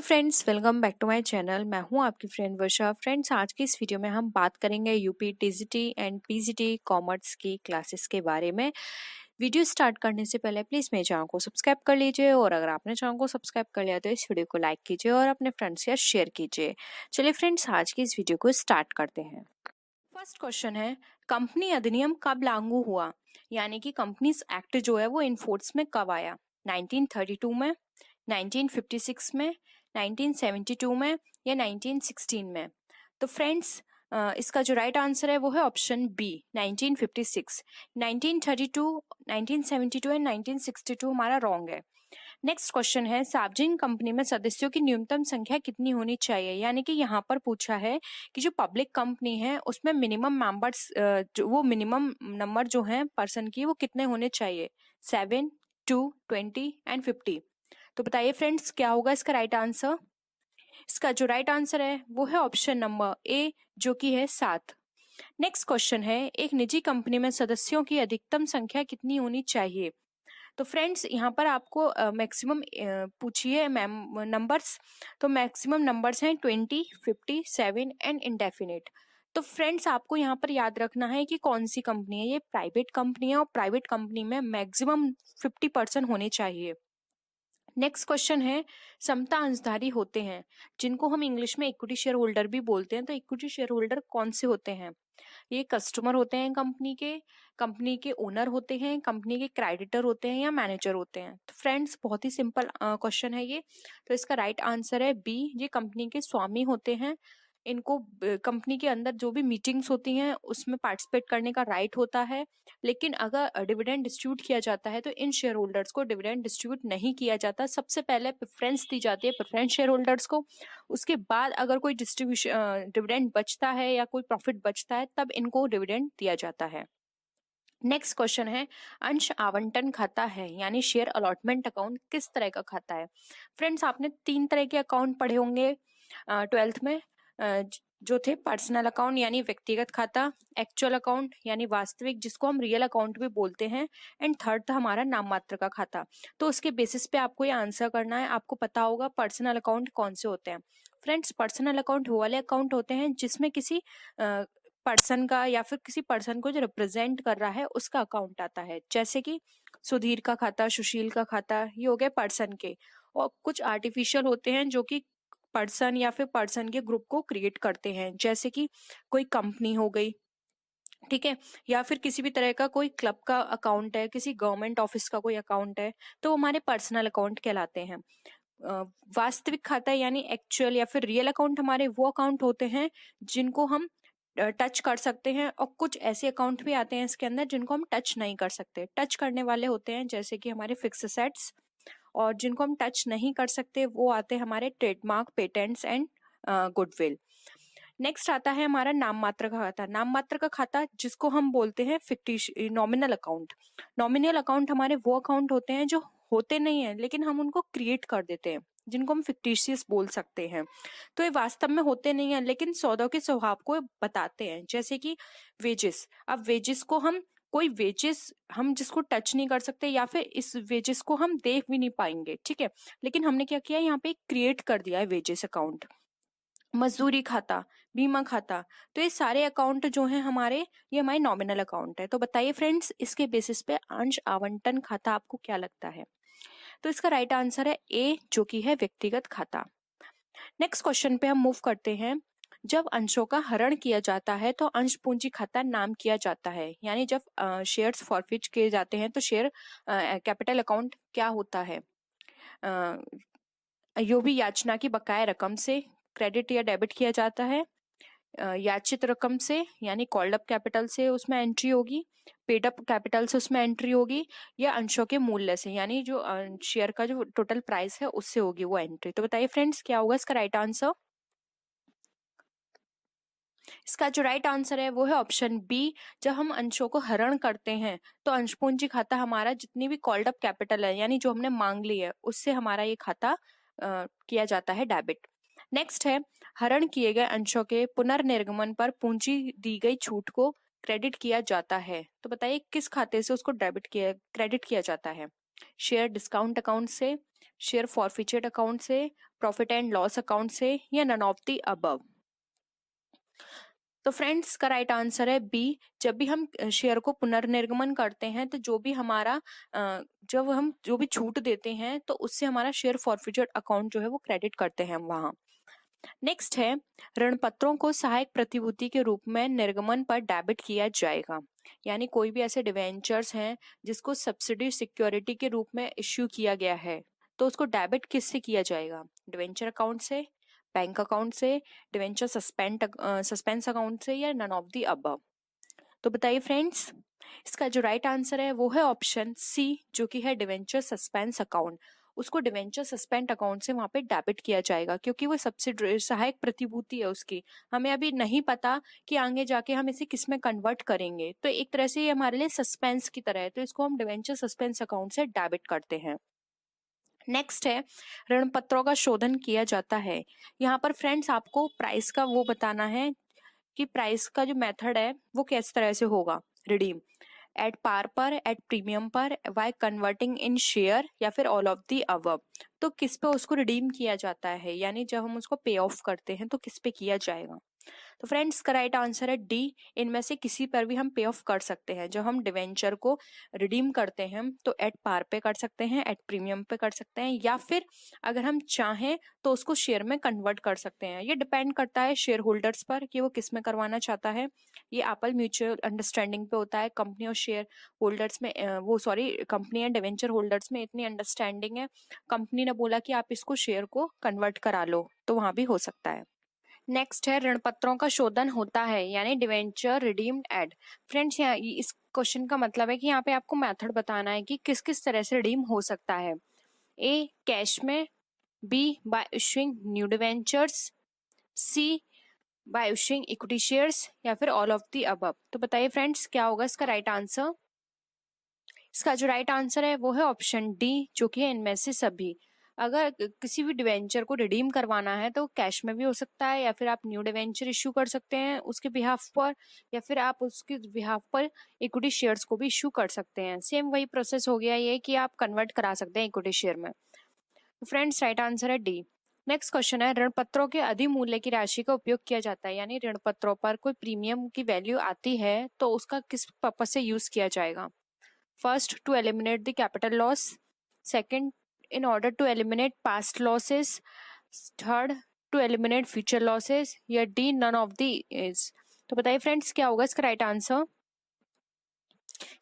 Friends, welcome back to my channel. मैं हूं आपकी फ्रेंड वर्षा। फ्रेंड्स, आज की इस वीडियो में हम बात करेंगे UP TGT and PGT commerce की क्लासेस के बारे में। वीडियो स्टार्ट करने से पहले प्लीज़ मेरे चैनल को सब्सक्राइब कर लीजिए, और अगर आपने चैनल को सब्सक्राइब कर लिया तो इस वीडियो को लाइक कीजिए और अपने फ्रेंड्स के साथ शेयर कीजिए। चलिए फ्रेंड्स, आज की इस वीडियो को स्टार्ट करते हैं। फर्स्ट क्वेश्चन है, कंपनी अधिनियम कब लागू हुआ? यानी कि कंपनीज एक्ट जो है वो इनफोर्स में कब आया? 1932 में, 1956 में, 1972 में या 1916 में? तो फ्रेंड्स, इसका जो राइट आंसर है वो है ऑप्शन बी, 1956। 1932, 1972 एंड 1962 हमारा रॉन्ग है। नेक्स्ट क्वेश्चन है, सार्वजनिक कंपनी में सदस्यों की न्यूनतम संख्या कितनी होनी चाहिए? यानी कि यहाँ पर पूछा है कि जो पब्लिक कंपनी है उसमें मिनिमम मेंबर्स, वो मिनिमम नंबर जो है पर्सन की वो कितने होने चाहिए? 7, 2, 20 एंड 50। तो बताइए फ्रेंड्स, क्या होगा इसका राइट आंसर? इसका जो राइट आंसर है वो है ऑप्शन नंबर ए, जो कि है 7। नेक्स्ट क्वेश्चन है, एक निजी कंपनी में सदस्यों की अधिकतम संख्या कितनी होनी चाहिए? तो फ्रेंड्स, यहाँ पर आपको मैक्सिमम पूछिए मैम नंबर्स। तो मैक्सिमम नंबर्स हैं 20, 50, 7 एंड इंडेफिनिट। तो फ्रेंड्स, आपको यहाँ पर याद रखना है कि कौन सी कंपनी है। ये प्राइवेट कंपनी है और प्राइवेट कंपनी में मैक्सिमम 50% होने चाहिए। नेक्स्ट क्वेश्चन है, समता अंशधारी होते हैं जिनको हम इंग्लिश में इक्विटी शेयर होल्डर भी बोलते हैं। तो इक्विटी शेयर होल्डर कौन से होते हैं? ये कस्टमर होते हैं कंपनी के ओनर होते हैं, कंपनी के क्रेडिटर होते हैं या मैनेजर होते हैं? तो फ्रेंड्स, बहुत ही सिंपल क्वेश्चन है ये। तो इसका राइट आंसर है बी, ये कंपनी के स्वामी होते हैं। इनको कंपनी के अंदर जो भी मीटिंग्स होती हैं उसमें पार्टिसिपेट करने का राइट होता है। लेकिन अगर डिविडेंड डिस्ट्रीब्यूट किया जाता है तो इन शेयर होल्डर्स को डिविडेंड डिस्ट्रीब्यूट नहीं किया जाता। सबसे पहले प्रेफरेंस दी जाती है प्रेफरेंस शेयर होल्डर्स को। उसके बाद अगर कोई डिस्ट्रीब्यूशन डिविडेंड बचता है या कोई प्रॉफिट बचता है तब इनको डिविडेंड दिया जाता है। नेक्स्ट क्वेश्चन है, अंश आवंटन खाता है यानी शेयर अलॉटमेंट अकाउंट किस तरह का खाता है? फ्रेंड्स, आपने 3 तरह के अकाउंट पढ़े होंगे 12th में, जो थे पर्सनल अकाउंट यानी व्यक्तिगत खाता, एक्चुअल अकाउंट यानी वास्तविक जिसको हम रियल अकाउंट भी बोलते हैं, एंड थर्ड था हमारा नाम मात्र का खाता। तो उसके बेसिस पे आपको ये आंसर करना है। आपको पता होगा पर्सनल अकाउंट कौन से होते हैं। फ्रेंड्स, पर्सनल अकाउंट वो वाले अकाउंट होते हैं जिसमें किसी पर्सन का या फिर किसी पर्सन को जो रिप्रेजेंट कर रहा है उसका अकाउंट आता है। जैसे कि सुधीर का खाता, सुशील का खाता, ये हो गए पर्सन के। और कुछ आर्टिफिशियल होते हैं जो कि पर्सन या फिर पर्सन के ग्रुप को क्रिएट करते हैं, जैसे कि कोई कंपनी हो गई, ठीक है, या फिर किसी भी तरह का कोई क्लब का अकाउंट है, किसी गवर्नमेंट ऑफिस का कोई अकाउंट है, तो वो हमारे पर्सनल अकाउंट कहलाते हैं। वास्तविक खाता यानी एक्चुअल या फिर रियल अकाउंट हमारे वो अकाउंट होते हैं जिनको हम टच कर सकते हैं, और कुछ ऐसे अकाउंट भी आते हैं इसके अंदर जिनको हम टच नहीं कर सकते। टच करने वाले होते हैं जैसे कि हमारे फिक्स एसेट्स, और जिनको हम टच नहीं कर सकते वो आते हैं हमारे trademark, patents and goodwill. Next आता है हमारा नाम मात्र का खाता। नाम मात्र का खाता जिसको हम बोलते हैं नॉमिनल अकाउंट। नॉमिनल अकाउंट हमारे वो अकाउंट होते हैं जो होते नहीं है लेकिन हम उनको क्रिएट कर देते हैं, जिनको हम फिक्टिशियस बोल सकते हैं। तो ये वास्तव में होते नहीं है लेकिन सौदों के स्वभाव को बताते हैं, जैसे कि वेजेस। अब वेजेस को हम कोई वेजेस हम जिसको टच नहीं कर सकते या फिर इस वेजेस को हम देख भी नहीं पाएंगे, ठीक है, लेकिन हमने क्या किया, यहाँ पे क्रिएट कर दिया है वेजेस अकाउंट। मजदूरी खाता, बीमा खाता, तो ये सारे अकाउंट जो हैं हमारे, ये हमारे नॉमिनल अकाउंट है। तो बताइए फ्रेंड्स, इसके बेसिस पे अंश आवंटन खाता आपको क्या लगता है? तो इसका राइट आंसर है ए, जो कि है व्यक्तिगत खाता। नेक्स्ट क्वेश्चन पे हम मूव करते हैं। जब अंशों का हरण किया जाता है तो अंश पूंजी खाता नाम किया जाता है। यानी जब शेयर्स फॉरफिट किए जाते हैं तो शेयर कैपिटल अकाउंट क्या होता है? यो भी याचना की बकाया रकम से क्रेडिट या डेबिट किया जाता है, याचित रकम से यानी कॉल्ड अप कैपिटल से उसमें एंट्री होगी, पेड अप कैपिटल से उसमें एंट्री होगी, या अंशों के मूल्य से यानी जो शेयर का जो टोटल प्राइस है उससे होगी वो एंट्री। तो बताइए फ्रेंड्स, क्या होगा इसका राइट आंसर? इसका जो राइट आंसर है वो है ऑप्शन बी। जब हम अंशों को हरण करते हैं तो अंश पूंजी खाता हमारा जितनी भी कॉल्ड अप कैपिटल है यानी जो हमने मांग ली है उससे हमारा ये खाता किया जाता है डेबिट। नेक्स्ट है, हरण किए गए अंशों के पुनर्निर्गमन पर पूंजी दी गई छूट को क्रेडिट किया जाता है। तो बताइए किस खाते से उसको क्रेडिट किया जाता है? शेयर डिस्काउंट अकाउंट से, शेयर फॉरफीचर्ड अकाउंट से, प्रॉफिट एंड लॉस अकाउंट से, या नन ऑफ द अबव। तो फ्रेंड्स का राइट आंसर है बी। जब भी हम शेयर को पुनर्निर्गमन करते हैं तो जब हम जो भी छूट देते हैं तो उससे हमारा शेयर फॉरफीचर्ड अकाउंट जो है वो क्रेडिट करते हैं हम वहां। नेक्स्ट है, ऋण पत्रों को सहायक प्रतिभूति के रूप में निर्गमन पर डेबिट किया जाएगा। यानी कोई भी ऐसे डिवेंचर्स हैं जिसको सब्सिडी सिक्योरिटी के रूप में इश्यू किया गया है तो उसको डेबिट किससे किया जाएगा? डिवेंचर अकाउंट से, बैंक अकाउंट से, डिवेंचर सस्पेंस अकाउंट से, या नन ऑफ द अबव। तो बताइए फ्रेंड्स, इसका जो राइट आंसर है वो है ऑप्शन सी, जो कि है डिवेंचर सस्पेंस अकाउंट। उसको डिवेंचर सस्पेंड अकाउंट से वहां पे डेबिट किया जाएगा क्योंकि वो सब्सिडी सहायक प्रतिभूति है उसकी। हमें अभी नहीं पता कि आगे जाके हम इसे किस में कन्वर्ट करेंगे, तो एक तरह से ये हमारे लिए सस्पेंस की तरह है, तो इसको हम डिवेंचर सस्पेंस अकाउंट से डेबिट करते हैं। नेक्स्ट है, ऋण पत्रों का शोधन किया जाता है। यहाँ पर फ्रेंड्स आपको प्राइस का वो बताना है कि प्राइस का जो मेथड है वो किस तरह से होगा। रिडीम एट पार पर, एट प्रीमियम पर, बाय कन्वर्टिंग इन शेयर, या फिर ऑल ऑफ दी अबव। तो किस पे उसको रिडीम किया जाता है, यानी जब हम उसको पे ऑफ करते हैं तो किस पे किया जाएगा? तो फ्रेंड्स का राइट आंसर है डी, इनमें से किसी पर भी हम पे ऑफ कर सकते हैं। जब हम डिवेंचर को रिडीम करते हैं तो एट पार पे कर सकते हैं, एट प्रीमियम पे कर सकते हैं, या फिर अगर हम चाहें तो उसको शेयर में कन्वर्ट कर सकते हैं। ये डिपेंड करता है शेयर होल्डर्स पर कि वो किस में करवाना चाहता है। ये आपस म्यूचुअल अंडरस्टैंडिंग पे होता है। कंपनी और शेयर होल्डर्स में कंपनी एंड डिवेंचर होल्डर्स में इतनी अंडरस्टैंडिंग है, कंपनी ने बोला कि आप इसको शेयर को कन्वर्ट करा लो, तो वहां भी हो सकता है। नेक्स्ट है, ऋण पत्रों का शोधन होता है, यानी डिवेंचर रिडीम्ड एट। फ्रेंड्स, यहाँ इस क्वेश्चन का मतलब है कि यहाँ पे आपको मेथड बताना है कि किस किस तरह से रिडीम हो सकता है। ए कैश में, B by issuing new debentures, C by issuing equity shares, या फिर ऑल ऑफ द अबव। तो बताइए फ्रेंड्स, क्या होगा इसका राइट आंसर? इसका जो राइट आंसर है वो है ऑप्शन डी, जो कि है इनमें से सभी। अगर किसी भी डिवेंचर को रिडीम करवाना है तो कैश में भी हो सकता है, या फिर आप न्यू डिवेंचर इश्यू कर सकते हैं उसके बिहाफ पर, या फिर आप उसके बिहाफ पर इक्विटी शेयर्स को भी इश्यू कर सकते हैं। सेम वही प्रोसेस हो गया ये कि आप कन्वर्ट करा सकते हैं इक्विटी शेयर में। तो फ्रेंड्स, राइट आंसर है डी। नेक्स्ट क्वेश्चन है, ऋण पत्रों के अधिमूल्य की राशि का उपयोग किया जाता है, यानी ऋण पत्रों पर कोई प्रीमियम की वैल्यू आती है तो उसका किस पर्पज से यूज किया जाएगा? First, to eliminate the capital loss. Second, in order to eliminate past losses. Third, to eliminate future losses. या D, none of the is. तो बताइए फ्रेंड्स, क्या होगा इसका राइट आंसर?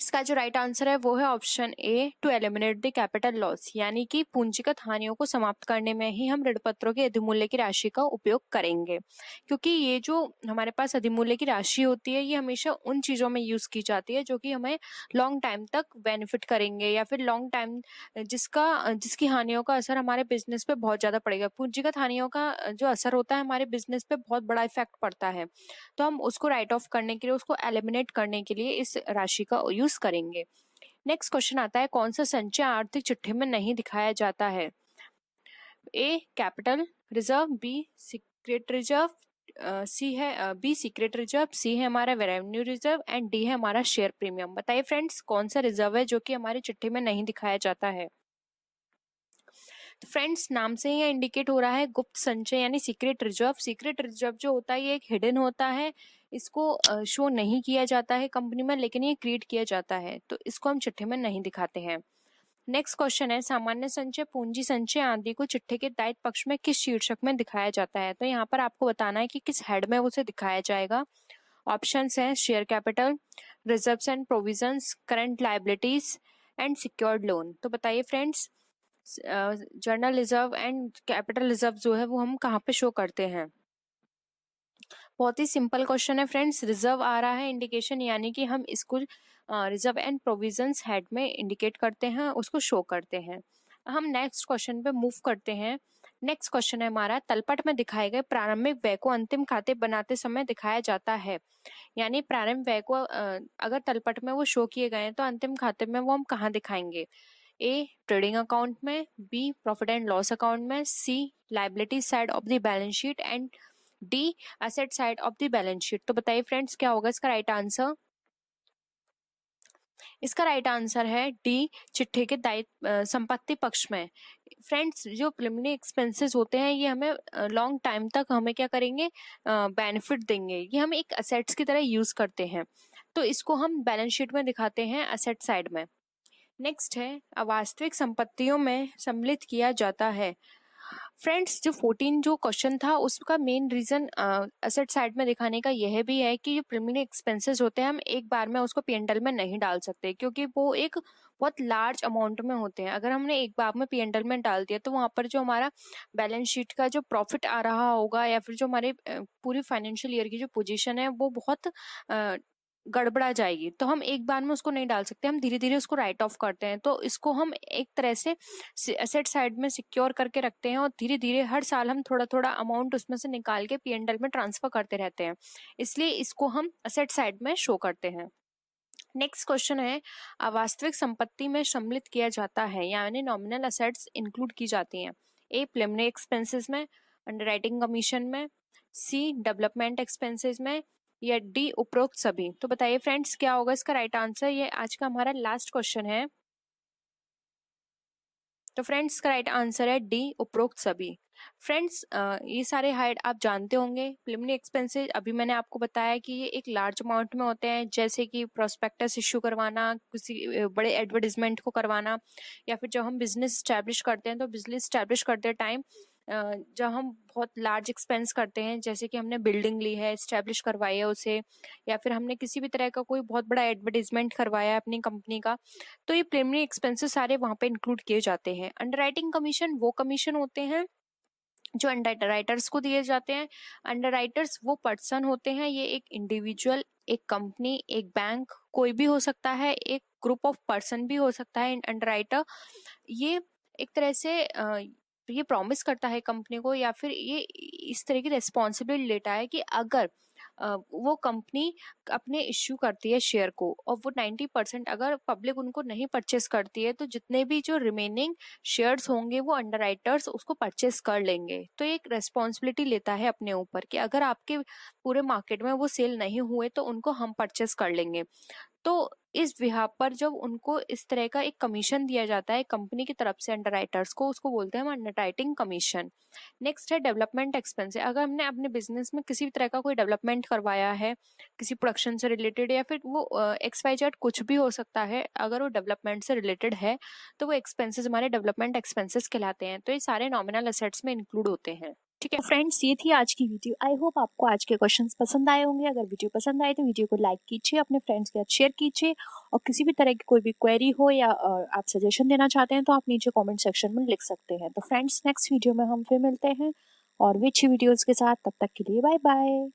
इसका जो राइट आंसर है वो है option A, to eliminate the capital loss, यानी कि पूंजीगत हानियों को समाप्त करने में ही हम ऋण पत्रों के अधिमूल्य की राशि का उपयोग करेंगे। क्योंकि ये जो हमारे पास अधिमूल्य की राशि होती है ये हमेशा उन चीजों में यूज की जाती है जो कि हमें लॉन्ग टाइम तक बेनिफिट करेंगे, या फिर लॉन्ग टाइम जिसकी हानियों का असर हमारे बिजनेस पे बहुत ज्यादा पड़ेगा। पूंजीगत हानियों का जो असर होता है हमारे बिजनेस पे बहुत बड़ा इफेक्ट पड़ता है, तो हम उसको राइट ऑफ करने के लिए, उसको एलिमिनेट करने के लिए इस राशि का यूज करेंगे। नेक्स्ट क्वेश्चन आता है, कौन सा संचय आर्थिक चिट्ठी में नहीं दिखाया जाता है? A capital reserve, B secret reserve, C है बी सीक्रेट रिजर्व, सी है हमारा रेवेन्यू रिजर्व, एंड डी है हमारा शेयर प्रीमियम। बताइए फ्रेंड्स, कौन सा रिजर्व है जो कि हमारी चिट्ठी में नहीं दिखाया जाता है? तो फ्रेंड्स, नाम से ही इंडिकेट हो रहा है गुप्त संचय यानी सीक्रेट रिजर्व। सीक्रेट रिजर्व जो होता है ये एक हिडन होता है, इसको शो नहीं किया जाता है कंपनी में, लेकिन ये क्रिएट किया जाता है, तो इसको हम चिट्ठी में नहीं दिखाते हैं। नेक्स्ट क्वेश्चन है, सामान्य संचय, पूंजी संचय आदि को चिट्ठी के दायित्व पक्ष में किस शीर्षक में दिखाया जाता है? तो यहाँ पर आपको बताना है कि किस हेड में उसे दिखाया जाएगा। ऑप्शंस हैं share capital, reserves and provisions, current liabilities, and secured loan. तो बताइए friends, journal reserve and capital reserve जो है वो हम कहाँ पे शो करते हैं? बहुत ही सिंपल क्वेश्चन है फ्रेंड्स, रिजर्व आ रहा है इंडिकेशन, यानी कि हम इसको रिजर्व एंड प्रोविजंस हेड में इंडिकेट करते हैं, उसको शो करते हैं। हम नेक्स्ट क्वेश्चन पे मूव करते हैं। नेक्स्ट क्वेश्चन है हमारा, तलपट में दिखाए गए प्रारंभिक व्यय को अंतिम खाते बनाते समय दिखाया जाता है, यानी प्रारंभिक व्यय को अगर तलपट में वो शो किए गए हैं तो अंतिम खाते में वो हम कहाँ दिखाएंगे? ए ट्रेडिंग अकाउंट में, B profit and loss account में, C liability side of the balance sheet, and D asset side of the balance sheet. तो बताइए फ्रेंड्स, क्या होगा इसका राइट आंसर? इसका राइट आंसर है डी, चिट्ठे के दायित्व संपत्ति पक्ष में। फ्रेंड्स, जो प्रिलिमिनरी एक्सपेंसेस होते हैं ये हमें लॉन्ग टाइम तक हमें क्या करेंगे, बेनिफिट देंगे। ये हम एक असेट्स की तरह यूज करते हैं, तो इसको हम बैलेंस शीट में दिखाते हैं असेट साइड में। नेक्स्ट है अवास्तविक संपत्तियों में सम्मिलित किया जाता है। फ्रेंड्स, जो 14 जो क्वेश्चन था उसका मेन रीजन असेट साइड में दिखाने का यह भी है कि जो प्रिलिमिनरी एक्सपेंसेस होते हैं हम एक बार में उसको P&L में नहीं डाल सकते, क्योंकि वो एक बहुत लार्ज अमाउंट में होते हैं। अगर हमने एक बार में P&L में डाल दिया तो वहां पर जो हमारा बैलेंस शीट का जो प्रॉफिट आ रहा होगा या फिर जो हमारे पूरी फाइनेंशियल ईयर की जो पोजीशन है वो बहुत गड़बड़ा जाएगी। तो हम एक बार में उसको नहीं डाल सकते, हम धीरे धीरे उसको राइट ऑफ करते हैं। तो इसको हम एक तरह से एसेट साइड में सिक्योर करके रखते हैं और धीरे धीरे हर साल हम थोड़ा थोड़ा अमाउंट उसमें से निकाल के P&L में ट्रांसफर करते रहते हैं, इसलिए इसको हम एसेट साइड में शो करते हैं। नेक्स्ट क्वेश्चन है अवास्तविक संपत्ति में सम्मिलित किया जाता है, यानी नॉमिनल असेट्स इंक्लूड की जाती हैं। ए, प्रिलिमिनरी एक्सपेंसेस में, अंडरराइटिंग कमीशन में, सी, डेवलपमेंट एक्सपेंसेस में, या डी, उपरोक्त सभी। तो बताइए फ्रेंड्स क्या होगा इसका राइट आंसर। ये आज का हमारा लास्ट क्वेश्चन है। तो फ्रेंड्स का राइट आंसर है डी, उपरोक्त सभी। फ्रेंड्स, ये सारे हाइड आप जानते होंगे। प्रिलिमिनरी एक्सपेंसेस अभी मैंने आपको बताया कि ये एक लार्ज अमाउंट में होते हैं, जैसे कि प्रोस्पेक्टस इश्यू करवाना, किसी बड़े एडवर्टाइजमेंट को करवाना, या फिर जब हम बिजनेस स्टैब्लिश करते हैं तो बिजनेस स्टैब्लिश करते टाइम जब हम बहुत लार्ज एक्सपेंस करते हैं, जैसे कि हमने बिल्डिंग ली है, स्टैब्लिश करवाई है उसे, या फिर हमने किसी भी तरह का कोई बहुत बड़ा एडवर्टाइजमेंट करवाया है अपनी कंपनी का, तो ये प्रिलिमिनरी एक्सपेंसेस सारे वहां पे इंक्लूड किए जाते हैं। अंडरराइटिंग कमीशन वो कमीशन होते हैं जो अंडरराइटर्स को दिए जाते हैं। अंडरराइटर्स वो पर्सन होते हैं, ये एक इंडिविजुअल, एक कंपनी, एक बैंक, कोई भी हो सकता है, एक ग्रुप ऑफ पर्सन भी हो सकता है। अंडरराइटर ये एक तरह से ये प्रॉमिस करता है कंपनी को, या फिर ये इस तरह की रेस्पॉन्सिबिलिटी लेता है कि अगर वो कंपनी अपने इश्यू करती है शेयर को और वो 90% अगर पब्लिक उनको नहीं परचेस करती है, तो जितने भी जो रिमेनिंग शेयर्स होंगे वो अंडरराइटर्स उसको परचेस कर लेंगे। तो एक रेस्पॉन्सिबिलिटी लेता है अपने ऊपर कि अगर आपके पूरे मार्केट में वो सेल नहीं हुए तो उनको हम परचेस कर लेंगे। तो इस बिहाफ पर जब उनको इस तरह का एक कमीशन दिया जाता है कंपनी की तरफ से अंडरराइटर्स को, उसको बोलते हैं हम अंडरराइटिंग कमीशन। नेक्स्ट है डेवलपमेंट एक्सपेंस। अगर हमने अपने बिजनेस में किसी भी तरह का कोई डेवलपमेंट करवाया है, किसी प्रोडक्शन से रिलेटेड, या फिर वो XYZ कुछ भी हो सकता है, अगर वो डेवलपमेंट से रिलेटेड है तो वो एक्सपेंसेस हमारे डेवलपमेंट एक्सपेंसेस कहलाते हैं। तो ये सारे नॉमिनल असेट्स में इंक्लूड होते हैं। ठीक है फ्रेंड्स, ये थी आज की वीडियो। आई होप आपको आज के क्वेश्चंस पसंद आए होंगे। अगर वीडियो पसंद आए तो वीडियो को लाइक कीजिए, अपने फ्रेंड्स के साथ शेयर कीजिए, और किसी भी तरह की कोई भी क्वेरी हो या आप सजेशन देना चाहते हैं तो आप नीचे कमेंट सेक्शन में लिख सकते हैं। तो फ्रेंड्स, नेक्स्ट वीडियो में हम फिर मिलते हैं और भी अच्छी वीडियोस के साथ। तब तक के लिए बाय बाय।